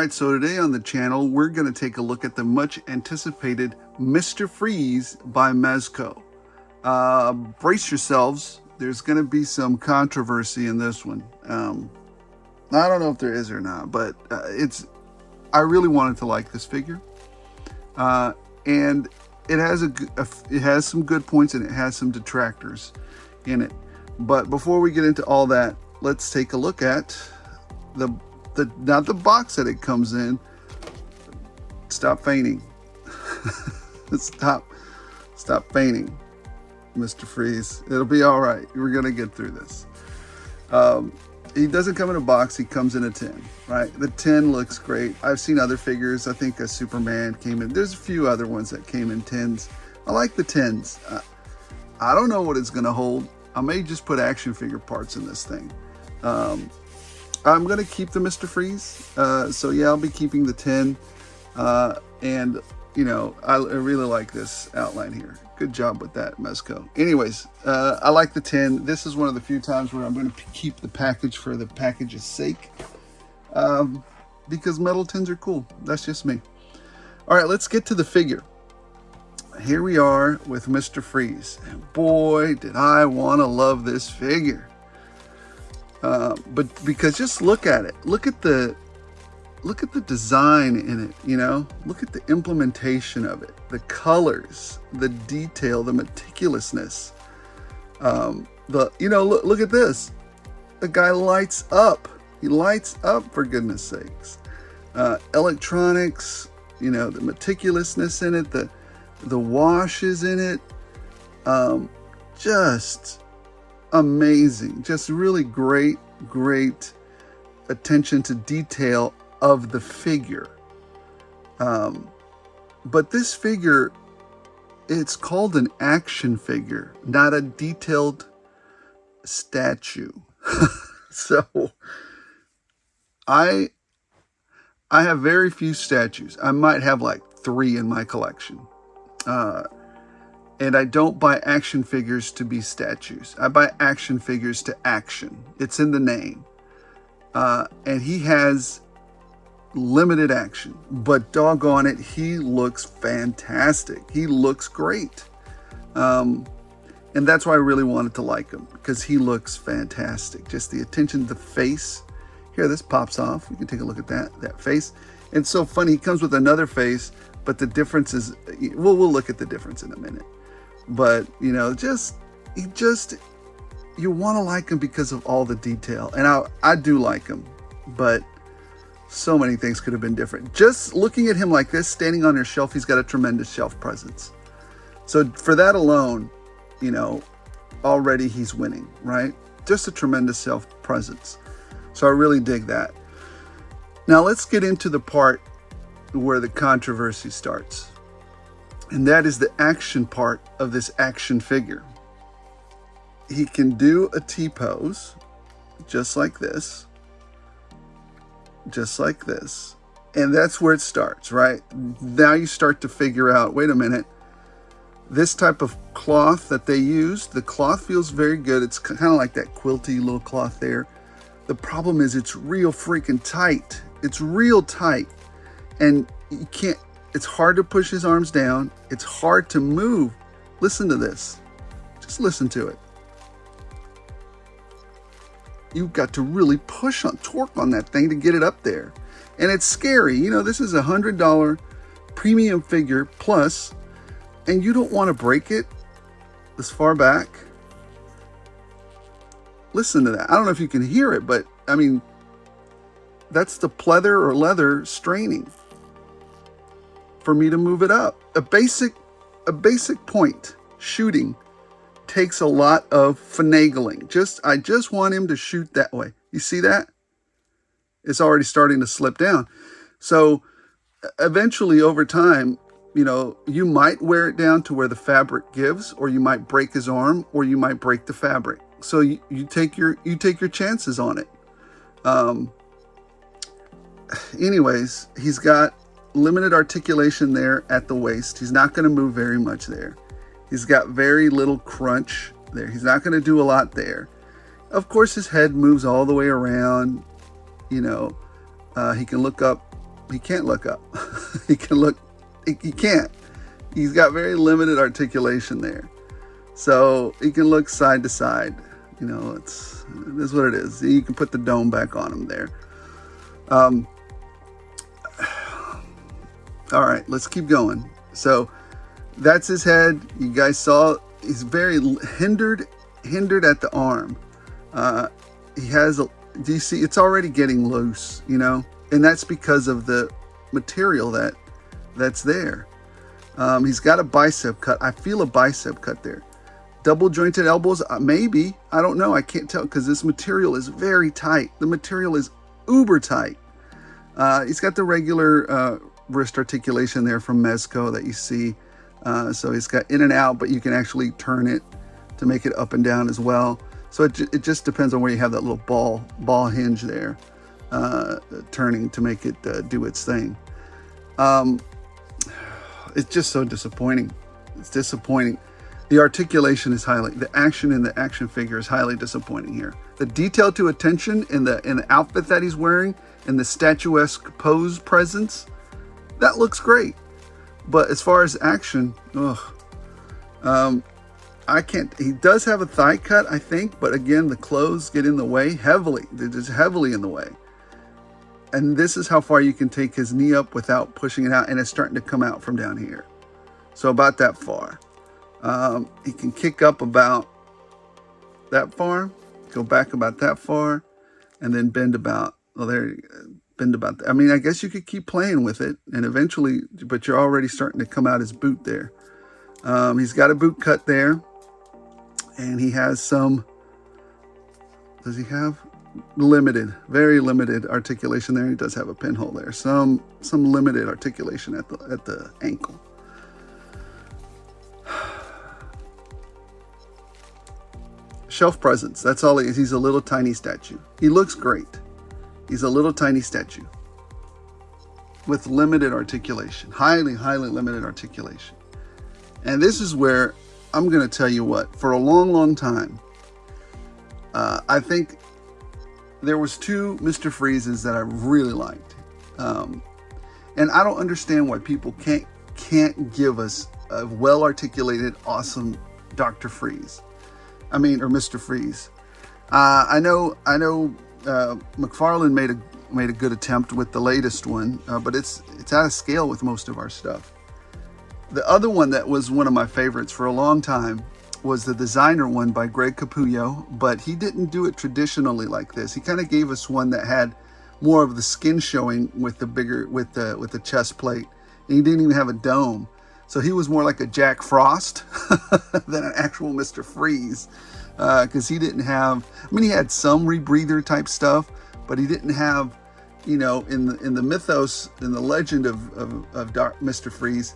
right, so today on the channel, we're going to take a look at the much anticipated Mr. Freeze by Mezco. Brace yourselves. There's going to be some controversy in this one. I don't know if there is or not, but I really wanted to like this figure. And it has some good points and it has some detractors in it. But before we get into all that, let's take a look at not the box that it comes in. Stop fainting. Stop fainting, Mr. Freeze. It'll be all right. We're gonna get through this. He doesn't come in a box. He comes in a tin, right? The tin looks great. I've seen other figures. I think a Superman came in. There's a few other ones that came in tins. I like the tins. I don't know what it's gonna hold. I may just put action figure parts in this thing. I'm going to keep the Mr. Freeze. So yeah, I'll be keeping the tin. And, you know, I really like this outline here. Good job with that, Mezco. Anyways, I like the tin. This is one of the few times where I'm going to keep the package for the package's sake. Because metal tins are cool. That's just me. All right, let's get to the figure. Here we are with Mr. Freeze. And boy, did I want to love this figure. But because just look at it, look at the design in it, you know, look at the implementation of it, the colors, the detail, the meticulousness. Look at this. The guy lights up. He lights up, for goodness sakes. Electronics, you know, the meticulousness in it, the washes in it, just amazing. Just really great attention to detail of the figure. But this figure, it's called an action figure, not a detailed statue. So I have very few statues. I might have like 3 in my collection. And I don't buy action figures to be statues. I buy action figures to action. It's in the name. And he has limited action, but doggone it, he looks fantastic. He looks great. And that's why I really wanted to like him, because he looks fantastic. Just the attention to the face. Here, this pops off. You can take a look at that face. It's so funny. He comes with another face, but the difference is, we'll look at the difference in a minute. But, you know, you want to like him because of all the detail. And I do like him, but so many things could have been different. Just looking at him like this, standing on your shelf, he's got a tremendous shelf presence. So for that alone, you know, already he's winning, right? Just a tremendous shelf presence. So I really dig that. Now let's get into the part where the controversy starts. And that is the action part of this action figure. He can do a T-pose, just like this. Just like this. And that's where it starts, right? Now you start to figure out, wait a minute, this type of cloth that they use, the cloth feels very good. It's kind of like that quilty little cloth there. The problem is it's real freaking tight. It's real tight. And you can't, it's hard to push his arms down. It's hard to move. Listen to this. Just listen to it. You've got to really torque on that thing to get it up there. And it's scary. You know, this is $100 premium figure plus, and you don't want to break it this far back. Listen to that. I don't know if you can hear it, but I mean, that's the pleather or leather straining for me to move it up. A basic point shooting takes a lot of finagling. I just want him to shoot that way. You see that? It's already starting to slip down. So eventually over time, you know, you might wear it down to where the fabric gives, or you might break his arm, or you might break the fabric. So you take your chances on it. Anyways, he's got limited articulation there at the waist. He's not going to move very much there. He's got very little crunch there. He's not going to do a lot there. Of course, his head moves all the way around. You know, he can look up He can't look up. He can look, he can't. He's got very limited articulation there. So he can look side to side. You know, it is what it is. You can put the dome back on him there. All right, let's keep going. So that's his head. You guys saw he's very hindered at the arm. He has, do you see, it's already getting loose, you know, and that's because of the material that's there. He's got a bicep cut. I feel a bicep cut there. Double jointed elbows, maybe, I don't know. I can't tell because this material is very tight. The material is uber tight. He's got the regular wrist articulation there from Mezco that you see. So he's got in and out, but you can actually turn it to make it up and down as well. So it just depends on where you have that little ball hinge there, turning to make it do its thing. It's just so disappointing. It's disappointing. The articulation is the action in the action figure is highly disappointing here. The detail to attention in the outfit that he's wearing and the statuesque pose presence, that looks great. But as far as action, I can't. He does have a thigh cut, I think, but again, the clothes get in the way heavily. They're just heavily in the way. And this is how far you can take his knee up without pushing it out, and it's starting to come out from down here. So about that far. He can kick up about that far, go back about that far, and then bend about, bend about that. I mean, I guess you could keep playing with it, and eventually, but you're already starting to come out his boot there. He's got a boot cut there, and he has some, does he have? Very limited articulation there. He does have a pinhole there. Some limited articulation at the ankle. Shelf presence. That's all he is. He's a little tiny statue. He looks great. He's a little tiny statue with limited articulation. Highly limited articulation. And this is where I'm going to tell you what, for a long time, I think there was two Mr. Freezes that I really liked. And I don't understand why people can't give us a well-articulated, awesome Dr. Freeze. I mean, or Mr. Freeze. I know McFarlane made a good attempt with the latest one, but it's out of scale with most of our stuff. The other one that was one of my favorites for a long time was the designer one by Greg Capullo, but he didn't do it traditionally like this. He kind of gave us one that had more of the skin showing with the chest plate. And he didn't even have a dome. So he was more like a Jack Frost than an actual Mr. Freeze, because he didn't have, I mean, he had some rebreather type stuff, but he didn't have, you know, in the mythos, in the legend of Mr. Freeze,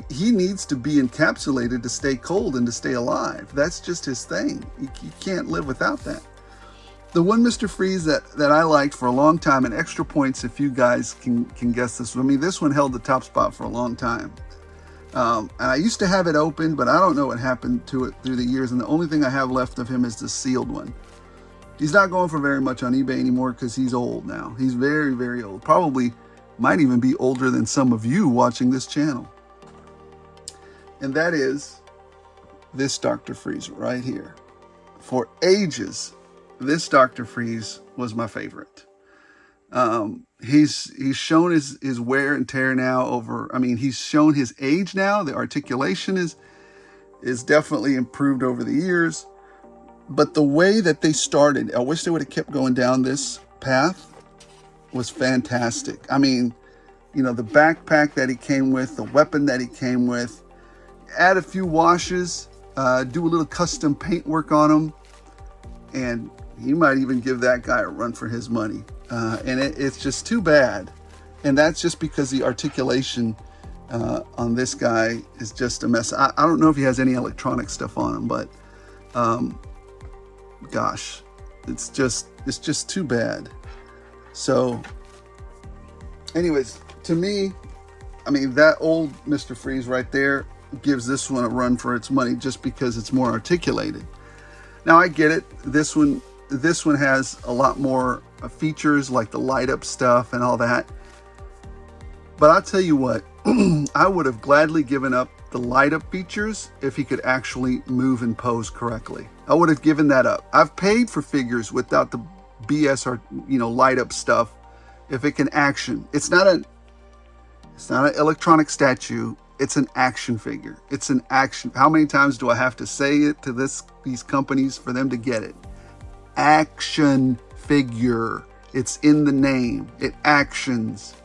he needs to be encapsulated to stay cold and to stay alive. That's just his thing. You can't live without that. The one Mr. Freeze that I liked for a long time, and extra points if you guys can guess this. I mean, this one held the top spot for a long time. And I used to have it open, but I don't know what happened to it through the years. And the only thing I have left of him is the sealed one. He's not going for very much on eBay anymore because he's old now. He's very old. Probably might even be older than some of you watching this channel. And that is this Dr. Freeze right here. For ages, this Dr. Freeze was my favorite. He's shown his wear and tear now over, I mean, he's shown his age now. The articulation is definitely improved over the years. But the way that they started, I wish they would have kept going down this path, was fantastic. I mean, you know, the backpack that he came with, the weapon that he came with, add a few washes, do a little custom paint work on him, and you might even give that guy a run for his money. And it's just too bad. And that's just because the articulation on this guy is just a mess. I don't know if he has any electronic stuff on him, but gosh, it's just too bad. So anyways, to me, I mean, that old Mr. Freeze right there gives this one a run for its money just because it's more articulated. Now I get it. This one has a lot more features like the light up stuff and all that. But I'll tell you what, I would have gladly given up the light up features if he could actually move and pose correctly. I would have given that up. I've paid for figures without the BS or light up stuff. If it can action, it's not an electronic statue. It's an action figure. It's an action. How many times do I have to say it to these companies for them to get it? Action figure. It's in the name. It actions.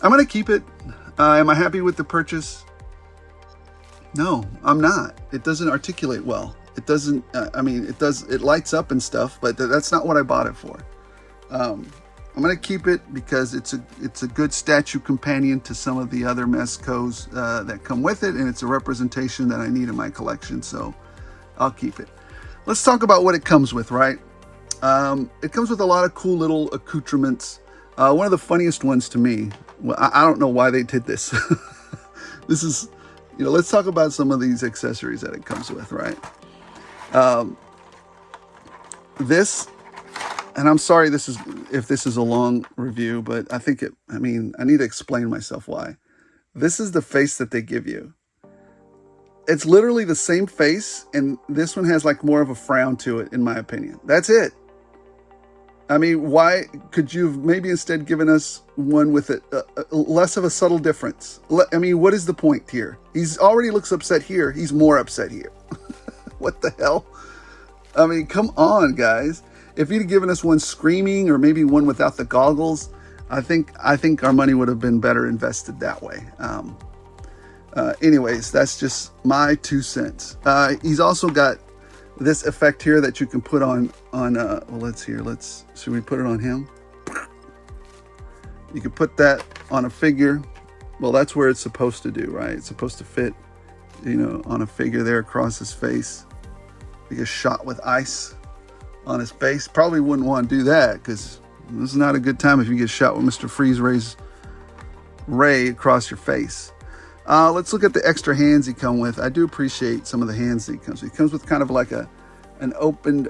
I'm going to keep it. Am I happy with the purchase? No, I'm not. It doesn't articulate well. It doesn't, it lights up and stuff, but that's not what I bought it for. I'm going to keep it because it's a good statue companion to some of the other Mezcos that come with it, and it's a representation that I need in my collection, so I'll keep it. Let's talk about what it comes with, right? It comes with a lot of cool little accoutrements. One of the funniest ones to me, well, I don't know why they did this. This is, let's talk about some of these accessories that it comes with, right? This, and I'm sorry if this is a long review, but I think I need to explain myself why. This is the face that they give you. It's literally the same face, and this one has like more of a frown to it, in my opinion. That's it. I mean, why could you have maybe instead given us one with a less of a subtle difference? I mean, what is the point here? He's already looks upset here. He's more upset here. What the hell? I mean, come on, guys. If you'd given us one screaming or maybe one without the goggles, I think our money would have been better invested that way. Anyways, that's just my 2 cents. He's also got this effect here that you can put on should we put it on him? You can put that on a figure. Well, that's where it's supposed to do, right? It's supposed to fit, on a figure there across his face. He gets shot with ice on his face. Probably wouldn't want to do that because this is not a good time if you get shot with Mr. Freeze Ray's ray across your face. Let's look at the extra hands he comes with. I do appreciate some of the hands that he comes with. He comes with kind of like an opened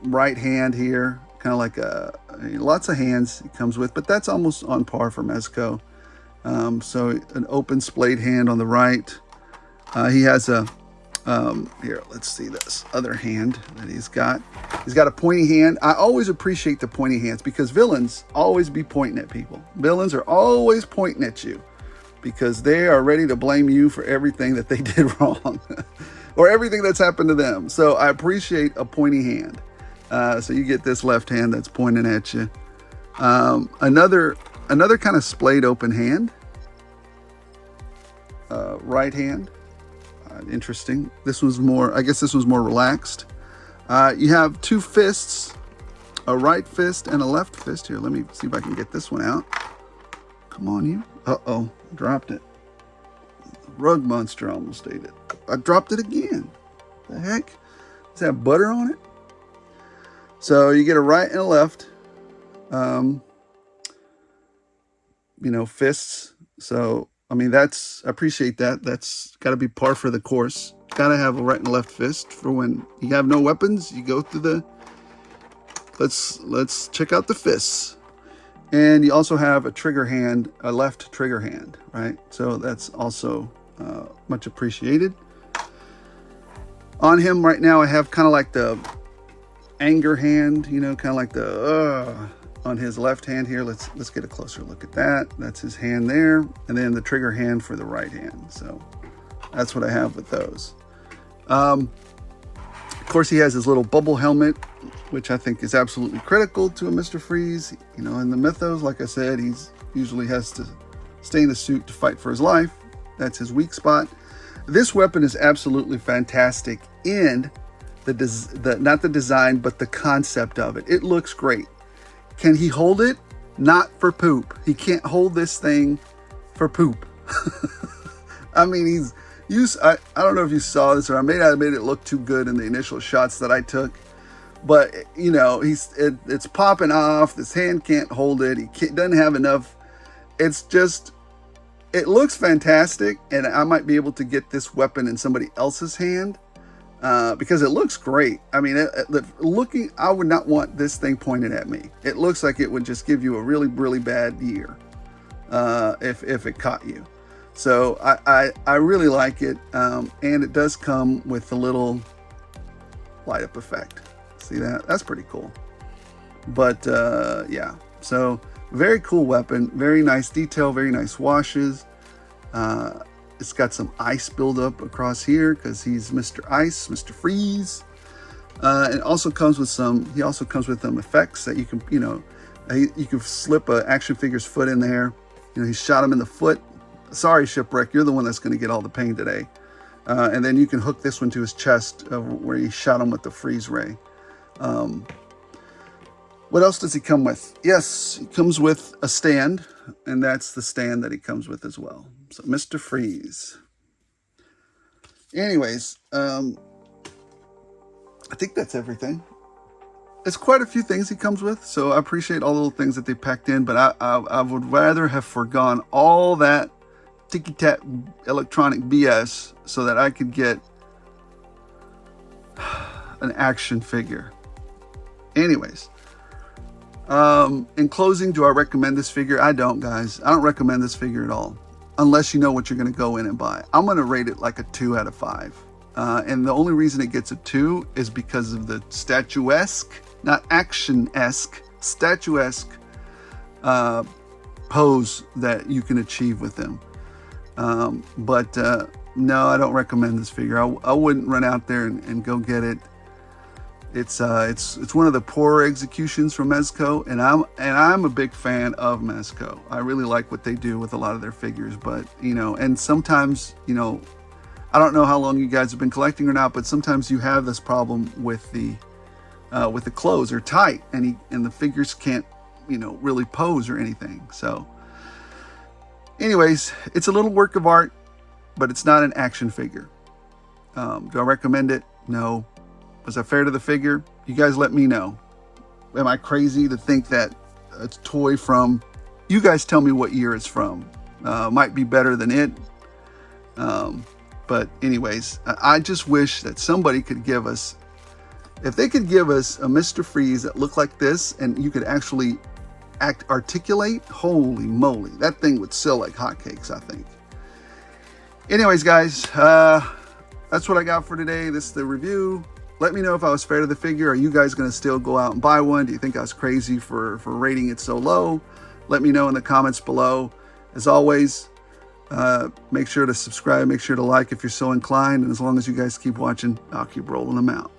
right hand here, kind of like lots of hands he comes with, but that's almost on par for Mezco. So an open splayed hand on the right. He has here, let's see this other hand that he's got. He's got a pointy hand. I always appreciate the pointy hands because villains always be pointing at people. Villains are always pointing at you, because they are ready to blame you for everything that they did wrong or everything that's happened to them. So I appreciate a pointy hand. So you get this left hand that's pointing at you. Another kind of splayed open hand. Right hand. Interesting. I guess this was more relaxed. You have 2 fists, a right fist and a left fist. Here, let me see if I can get this one out. Come on, you. Uh-oh, dropped it. The rug monster almost ate it. I dropped it again. The heck? Does that have butter on it? So you get a right and a left. Fists. So, I appreciate that. That's got to be par for the course. Got to have a right and a left fist for when you have no weapons. You go through the... Let's check out the fists. And you also have a trigger hand, a left trigger hand, right? So that's also much appreciated. On him right now, I have kind of like the anger hand, kind of like the on his left hand here. Let's get a closer look at that. That's his hand there, and then the trigger hand for the right hand. So that's what I have with those. Of course, he has his little bubble helmet, which I think is absolutely critical to a Mr. Freeze. In the mythos, like I said, he's usually has to stay in the suit to fight for his life. That's his weak spot. This weapon is absolutely fantastic in not the design, but the concept of it. It looks great. Can he hold it? Not for poop. He can't hold this thing for poop. I mean, I don't know if you saw this, or I may not have made it look too good in the initial shots that I took. But, it's popping off. This hand can't hold it. He doesn't have enough. It looks fantastic. And I might be able to get this weapon in somebody else's hand because it looks great. I mean, I would not want this thing pointed at me. It looks like it would just give you a really, really bad year. if it caught you. So I really like it, and it does come with a little light up effect. See that? That's pretty cool. But yeah, so very cool weapon, very nice detail, very nice washes. It's got some ice buildup across here because he's Mr. Ice, Mr. Freeze. It also comes with he also comes with some effects that you can, you can slip an action figure's foot in there. He shot him in the foot. Sorry, Shipwreck, you're the one that's going to get all the pain today. And then you can hook this one to his chest where he shot him with the freeze ray. What else does he come with? Yes, he comes with a stand, and that's the stand that he comes with as well. So Mr. Freeze. Anyways, I think that's everything. It's quite a few things he comes with, so I appreciate all the little things that they packed in, but I would rather have forgone all that ticky-tack electronic BS so that I could get an action figure. Anyways, in closing, do I recommend this figure? I don't, guys. I don't recommend this figure at all, unless you know what you're going to go in and buy. I'm going to rate it like a 2 out of 5. And the only reason it gets a 2 is because of the statuesque, not action-esque, statuesque pose that you can achieve with them. But no, I don't recommend this figure. I wouldn't run out there and go get it. It's one of the poorer executions from Mezco, and I'm a big fan of Mezco. I really like what they do with a lot of their figures, but and sometimes I don't know how long you guys have been collecting or not, but sometimes you have this problem with the clothes are tight and the figures can't really pose or anything. So anyways, it's a little work of art, but it's not an action figure. Do I recommend it? No. Was I fair to the figure? You guys let me know. Am I crazy to think that a toy from, you guys tell me what year it's from. Might be better than it. But anyways, I just wish that somebody could give us, if they could give us a Mr. Freeze that looked like this and you could actually articulate, holy moly, that thing would sell like hotcakes, I think. Anyways, guys, that's what I got for today. This is the review. Let me know if I was fair to the figure. Are you guys going to still go out and buy one? Do you think I was crazy for rating it so low? Let me know in the comments below. As always, make sure to subscribe, make sure to like if you're so inclined. And as long as you guys keep watching, I'll keep rolling them out.